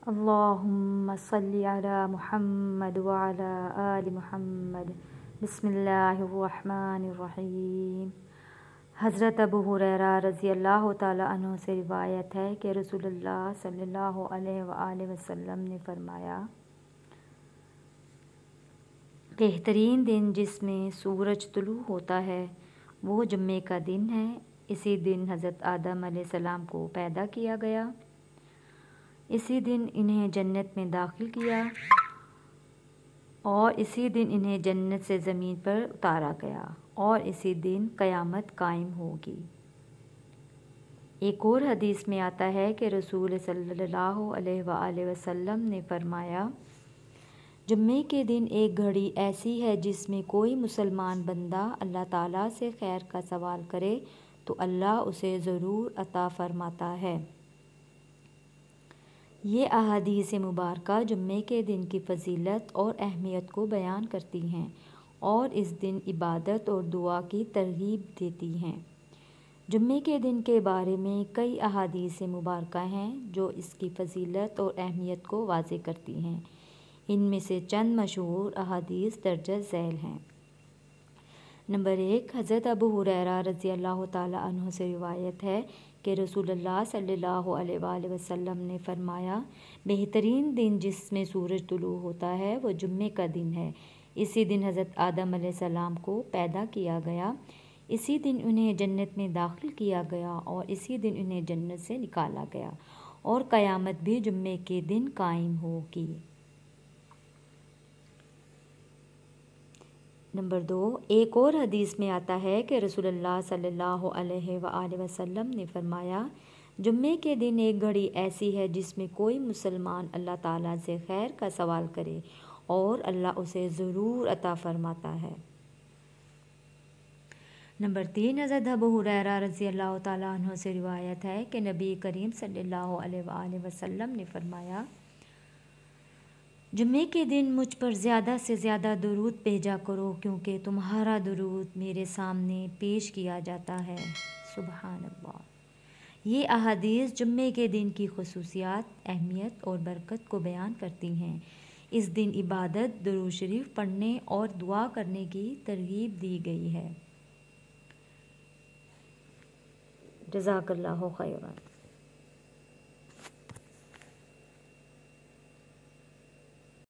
اللہم صلی علی محمد وعلی آل محمد۔ بسم اللہ الرحمن الرحیم۔ حضرت ابو ہریرہ رضی اللہ تعالیٰ عنہ سے روایت ہے کہ رسول اللہ صلی اللہ علیہ وآلہ وسلم نے فرمایا، بہترین دن جس میں سورج طلوع ہوتا ہے وہ جمعے کا دن ہے۔ اسی دن حضرت آدم علیہ السلام کو پیدا کیا گیا، اسی دن انہیں جنت میں داخل کیا اور اسی دن انہیں جنت سے زمین پر اتارا گیا اور اسی دن قیامت قائم ہوگی۔ ایک اور حدیث میں آتا ہے کہ رسول صلی اللہ علیہ وآلہ وسلم نے فرمایا، جمعے کے دن ایک گھڑی ایسی ہے جس میں کوئی مسلمان بندہ اللہ تعالیٰ سے خیر کا سوال کرے تو اللہ اسے ضرور عطا فرماتا ہے۔ یہ احادیث مبارکہ جمعے کے دن کی فضیلت اور اہمیت کو بیان کرتی ہیں اور اس دن عبادت اور دعا کی ترغیب دیتی ہیں۔ جمعے کے دن کے بارے میں کئی احادیث مبارکہ ہیں جو اس کی فضیلت اور اہمیت کو واضح کرتی ہیں۔ ان میں سے چند مشہور احادیث درج ذیل ہیں۔ نمبر 1، حضرت ابو ہریرہ رضی اللہ تعالیٰ عنہ سے روایت ہے کہ رسول اللہ صلی اللہ علیہ وآلہ وسلم نے فرمایا، بہترین دن جس میں سورج طلوع ہوتا ہے وہ جمعے کا دن ہے۔ اسی دن حضرت آدم علیہ السلام کو پیدا کیا گیا، اسی دن انہیں جنت میں داخل کیا گیا اور اسی دن انہیں جنت سے نکالا گیا اور قیامت بھی جمعے کے دن قائم ہوگی۔ نمبر 2، ایک اور حدیث میں آتا ہے کہ رسول اللہ صلی اللہ علیہ وآلہ وسلم نے فرمایا، جمعے کے دن ایک گھڑی ایسی ہے جس میں کوئی مسلمان اللہ تعالیٰ سے خیر کا سوال کرے اور اللہ اسے ضرور عطا فرماتا ہے۔ نمبر 3، حضرت ابو ہریرہ رضی اللہ تعالیٰ عنہ سے روایت ہے کہ نبی کریم صلی اللہ علیہ وآلہ وسلم نے فرمایا، جمعے کے دن مجھ پر زیادہ سے زیادہ درود بھیجا کرو کیونکہ تمہارا درود میرے سامنے پیش کیا جاتا ہے۔ سبحان اللہ۔ یہ احادیث جمعے کے دن کی خصوصیات، اہمیت اور برکت کو بیان کرتی ہیں۔ اس دن عبادت، درود شریف پڑھنے اور دعا کرنے کی ترغیب دی گئی ہے۔ جزاک اللہ خیرا۔